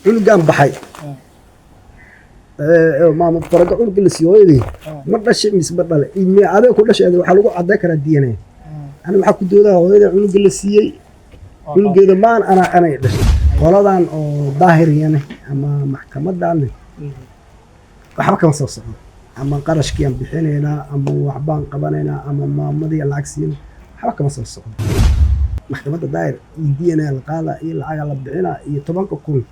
cunugan baxay maama faraga cunuga la siiyey hooyadii ma dhashay mise ma dhale adiga ku dhashay waxaa lagu cadday karaa DNA ana waxaa ku doodaa hooyada cunuga la siiyey cunugeeda maan anay dhashay qoladan oo daahiriyane ama maxkamadan waxba kama soo socdo ama qarashkii aan bixinaynaa ama waxbaan qabanaynaa ama maamadii lacag siina waxba kama soo socdo maxkamadda daahir DNA la qaada iyo lacag la bixina iyo 10,000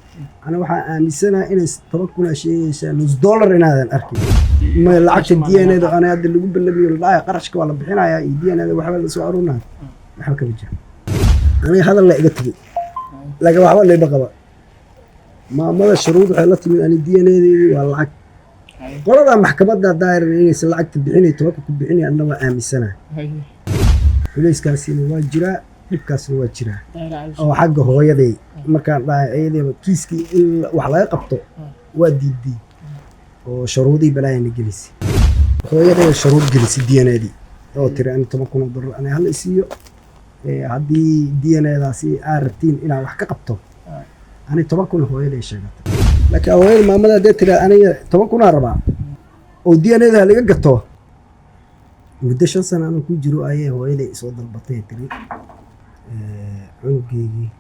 ana waxaa aaminsanahay inay 10,000 sheegaysaa $1 inaadan arkin ma lacagta DNA da ana hadda lagu ballamiyo lacag qarashka waa la bixinayaa iyo DNA da waxba la soo aruunaa waxba kama jiro aniga hadal la iga tagay laga waxba leeba qaba maamada shuruud waxay la timid ani DNA deedii waa lacag qolada maxkamadda daahir inay lacagta bixinay 10 ku bixinay anna waa aaminsanahay culayskaasina waa jiraa dhibkaasna waa jiraa oo xagga hooyaday markaan dhahay ayadaba kiiskii in wax laga qabto waa diiday oo shuruudii balaayana gelisay hooyaday shuruud gelisay DNA-dii oo tiri aan $10,000 ana hal isiyo haddii DNA-daasi aad rabtiin inaan wax ka qabto ani 10,000 hooyaday sheegatay laakiin hooyada maamada hadday tiri aniga 10,000 aan rabaa oo DNA-da laga gato muddo 5 sano aan ku jiro ayay hooyaday soo dalbatay tiri cunugeygii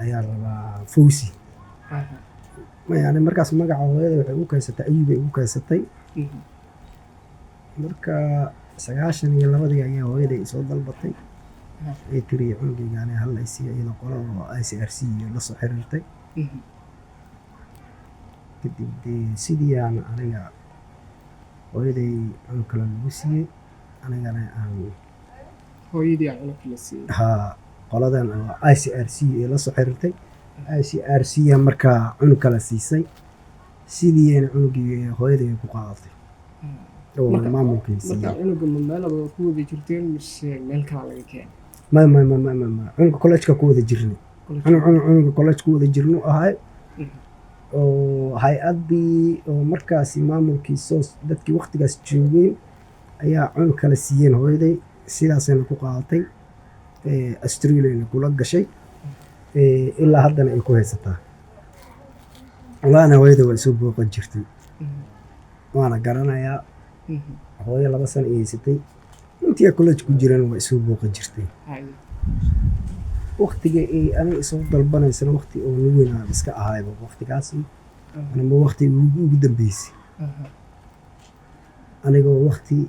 ayaa rabaa Fawzi ma yani markaas magaca hooyada waxay u kaysatay ayuubay u kaysatay marka 92 ayaa hooyaday soo dalbatay ay tiri cunugeyga ana hal ay siiyay iyadoo qolo oo ICRC la soo xiriirtay kadib sidii aan aniga hooyaday cunug kale lagu siiyey anigana aan hooyadii cunug la siiyey qoladan oo ICRC la soo xiriirtay ICRC markaa cunug kale siisay sidii aan cunugii hooyaday ku qaadatay oo maamulkiisa marka cunuga meel ku wada jirteen mise meel kale laga keenay ما عنق كولج كودا جرني أنا عنق كولج كودا جرنو هاي وهاي أدي ومركز إمام الكيسوس دتك وقت جالس تجوين أيا عنق كلاسيين هو يدي سياسة نقاطي أستراليا نقول لك شيء إلا هذا أنا يكون هستا والله أنا ويدا ويسوب قد جرتي وأنا قرنا يا هو يلا بس أنا إيه ستي أنت يا كلش كجيران ويسوب قد جرتي وقتي إيه أنا يسوب ضربنا سنة وقتي أو نوينا بس كهاي وقتي قاسم أنا مو وقتي وجود بيسي أنا جو وقتي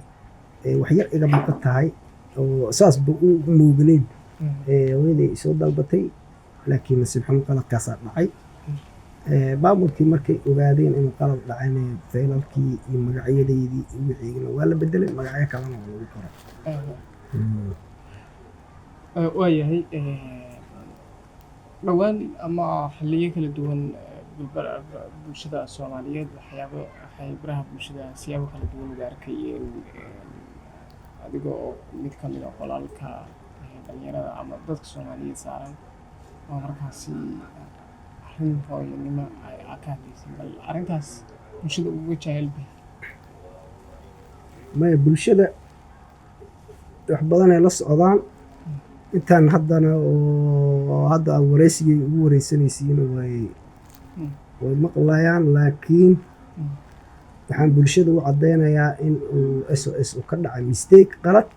وحير إذا ما قلت هاي وأساس بموجودين ويلي يسوب ضربتي لكن سبحان الله قلت كسر معي بامركي مركي وقاعدين إنه قلب لعيني فيلالكي المقعية دي وحيقنا ولا بدل المقعية كمان ولا الكرة. وياهي لوان أما حلية كل دون بالشدة الصومالية وحيابه حيبرها بالشدة سيابه كل دون وقاركي أديكو متكلم قلالك دنيا أما ضد الصومالية صارن ومركاسي hooyanimo ay akaataysan bal arintaas bulshada ugu jahel bay ma bulshada wax badan ay la socdaan intaan haddana oo hadda wareysiga ugu wareysanaysiin way maqlayaan laakiin waxaan bulshada u cadeynayaa in uu SOS ka dhacay mistake qalad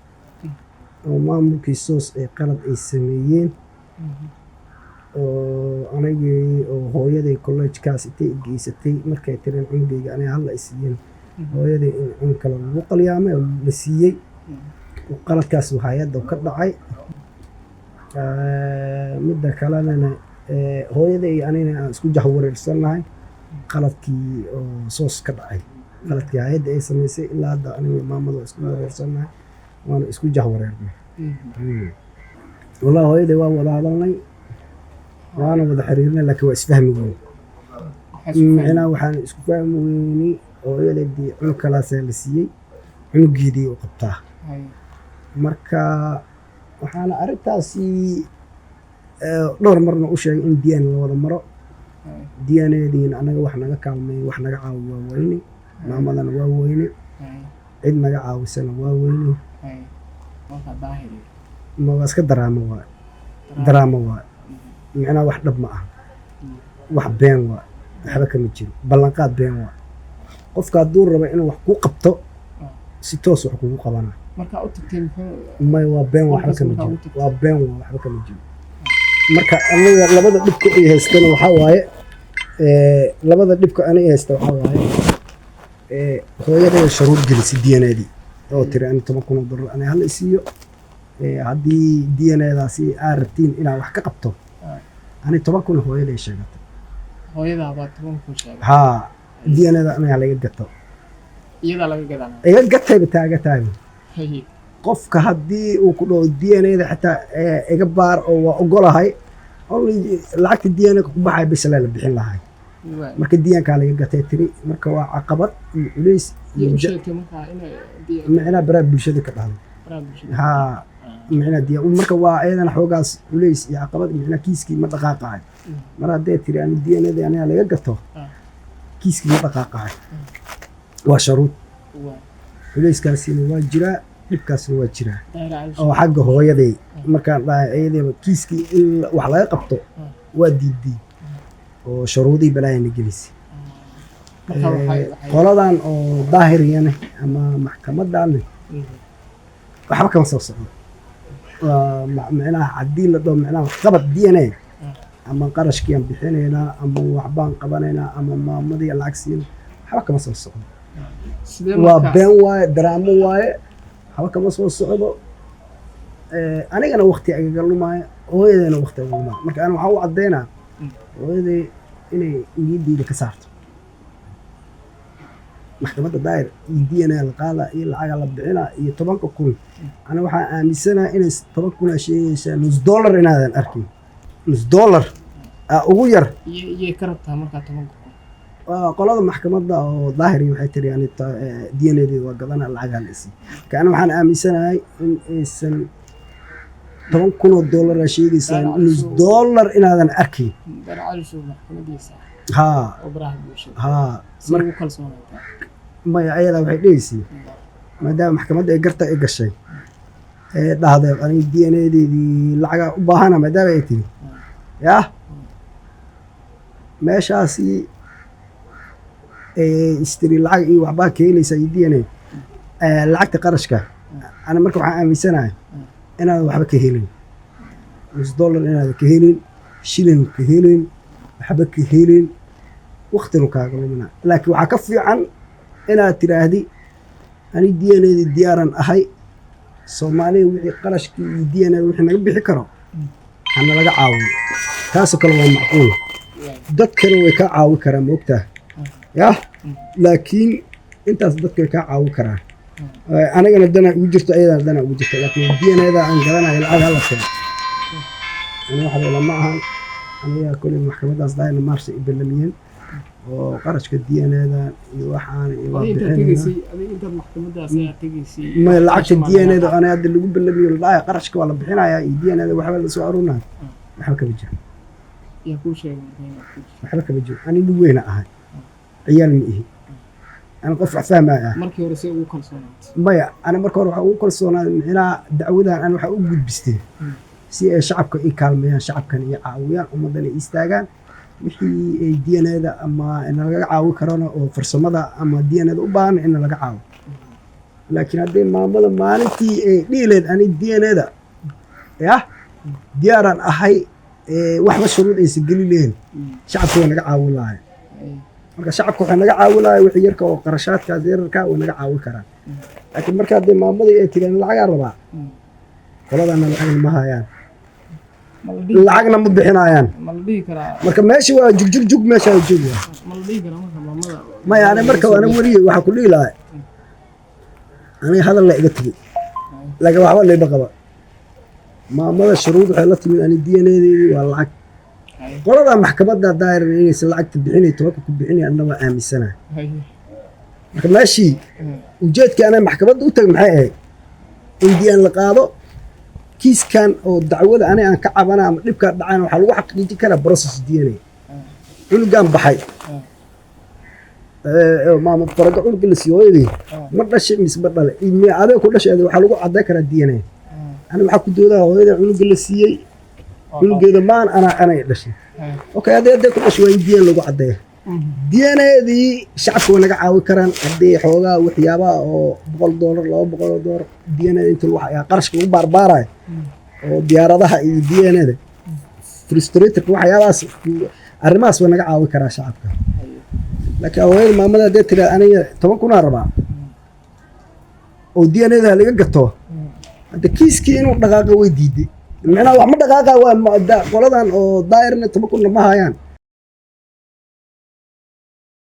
oo maamulkii SOS ay qalad ay sameeyeen anagii oo hooyaday college-kaas intay geysatay markay tireen cunugeyga aniga hal ay siiyeen hooyaday in cunug kale lagu qalyaamay oo la siiyey qaladkaas hay'adda ka dhacay midda kalena hooyaday aniga aan isku jahwareersanahay qaladkii oo SOS ka dhacay qaladkii hay'adda ay sameysay ilaa hadda aniga maamada isku wareersanahay waana isku jahwareernay wallahi hooyaday waa wada hadalnay وأنا وضع حريرنا لكن واسفهم وين أنا وحنا اسكو فاهم ويني ويلدي عنق كلاسة لسيء عنق جدي وقطع مركا وحنا أردت سي دور مرة وشيء إن ديان ولا مرة ديان دين أنا وحنا كامي وحنا عاو ويني ما مدنا ويني عندنا عاو سنة ويني ما بس كدراما واي دراما واي أنا واحد ما wax been waa waxba kama jiro ballanqaad been waa qofka hadduu rabo inuu wax ku qabto si toos wax kugu qabana marka u tagtay may waa been waxba kama jiro waa been waa waxba kama jiro marka aniga labada dhibka ay haystaan waxa waaye labada dhibka aniga haysta waxa waaye hooyadayda shuruud gelisay DNA-dii oo tiri aan $10,000 ana hal isiyo haddii DNA-daasi aad rabtiin inaad wax ka qabto ani 10,000 hooyaday sheegatay hooyada baa 10,000 sheegay haa DNA-da ana laga gato iyada laga gadana iga gatay bataaga qofka haddii uu ku dhaw DNA-da xitaa iga baar oo waa ogolahay lacagta DNA-ga ku baxay bis la bixin lahay marka DNA-ka laga gatay tiri marka waa caqabad iyo culays iyo sheegtay marka macna baraad bulshada ka dhahdo ها معنا دي ومركا وايدنا xogaas culays iyo caqabad macna kiiskii ma dhaqaaqay mar haday tiri aan DNA-da aniga laga gato kiiskii ma dhaqaaqay waa sharuud culayskaasina waa jira dhibkaasina waa jira oo xagga hooyaday markaan dhahay ayadaba kiiskii wax laga qabto waa diiday oo sharuudii balaayna gelisay qoladan oo daahiriyana ama maxkamadan waxba kama soo socdo macnaha haddii la dhaho macnaha qabad DNA ama qarashkii aan bixinaynaa ama waxbaan qabanaynaa ama maamadii lacag siina waxba kama soo socdo waa been waaye daraamo waaye waxba kama soo socdo anigana waqti agaga lumaayo hooyadayna waqti agaga lumaayo marka ana waxaan u caddaynaa hooyaday inay niyadeyda ka saarto maxkamadda daayir iyo DNA la qaada iyo lacaga la bixina iyo 10,000 ana waxaan aaminsanahay inay 10,000 sheegaysaa $1 inaadan arkin $1 ugu yar iyo ka rabtaa marka 10,000 qolada maxkamadda oo daahiri waxay tiri yani DNA-da waa gadana lacag la isii kana waxaan aaminsanahay in aysan $10,000 sheegaysaa $1 inaadan arkin daracalisho maxkamadiisa ها ها markuu kalsoonaa ma ayada waxay dheysay maadaama maxkamadda ay garta ay gashay dhahday aniga DNA-deedii lacaga u baahana maadaama ay tiri yaa meeshaasi istiri lacag iyo waxbaa ka helaysa iyo DNA lacagta qarashka ana marka waxaan aaminsanahay inaad waxba ka helin $1 inaad ka helin shilin ka helin waxba ka helin waqtiga kaaga lumina laakiin waxa ka fiican inaad tiraahdi ani DNA-da diyaaran ahay Soomaaliya wixii qarashkii iyo DNA wixii naga bixi karo hana laga caawiyo taas kale waa macquul dadkana way ka caawi karaan moogtaa yaa laakiin intaas dadka way ka caawi karaan anagana dana ugu jirto ayada dana ugu jirto laakiin DNA-da aan garanayo lacag la keen ana waxa la ma ahan aniga kulli maxkamadaas daayna maarsi ibalamiin oo qarashka DNA-da iyo waxaan iyo waa bixinaysa inta maxkamadaas ay tageysay ma lacagta DNA-da ana hadda lagu balamiyo laa qarashka waa la bixinayaa iyo DNA-da waxba la soo arunaa waxba ka jiro yaa ku sheegay waxba ka jiro ani weyn ahay ciyaal ma ihi ana qof fahmaya markii hore si ugu kalsoonaad maya ana markii hore waxa ugu kalsoonaad inaa dacwadan aan waxa u gudbistay si ay shacabka i kaalmeeyaan shacabkan iyo caawiyaan ummadana istaagaan wixii ay DNA-da ama in laga caawi karana oo farsamada ama DNA-da u baahan in laga caawo laakiin haddii maamada maalintii ay dhiileed ani DNA-da ya diyaaran ahay waxba shuruud aysan geli leeyihin shacabka waa naga caawi lahay marka shacabka waxay naga caawi lahay wixii yarka oo qarashaadkaas yararka waa naga caawi karaan laakiin marka haddii maamadii ay tiraan lacagaa rabaa qoladana lacag ma hayaan lacagna ma bixinayaan ma la dhihi karaa marka meesha waa jugjug meesha ay joogaa ma la dhihi karaa marka maamada ma yaani marka ana wariye waxa ku dhihi lahay ani hadal la iga tagay laga waxba leeba qaba maamada shuruud waxay la timid ani DNA-deedii waa lacag qolada maxkamadda daayir inaysan lacagta bixinay 10 ku bixinay annaba aaminsanahay marka meeshii ujeedka ana maxkamadda u tag maxay ahayd in DNA la qaado kiiskan oo dacwada ani aan ka cabana ama dhibka dhacayna waxa lagu xaqiijin karaa process DNA cunugan baxay maama faraga cunuga la siiyay ma dhashay misba dhale ilmi adeeg ku dhashay waxa lagu caday karaa DNA ana waxa ku doodaa hooyada cunuga la siiyay cunugeeda maan ana dhashay اوكي هذا كل شوي دي لو عديه ديانادي شعبك ونجا عاوي كران هدي حوغا وحيابا oo $100 $200 ديانada inta waxa qarashka ugu baarbaaray oo diyaaradaha iyo diyeenada frustrated waxyaabaas arrimaas waa naga caawi karaa shacabka laakiin aweel maamada dad tira aniga 10 kun rabaa oo diyeenada laga gato hada kiiskii inuu dhaqaaqo way diiday macnaha wax ma dhaqaaqa waa qoladan oo daayirna 10 kun ma hayaan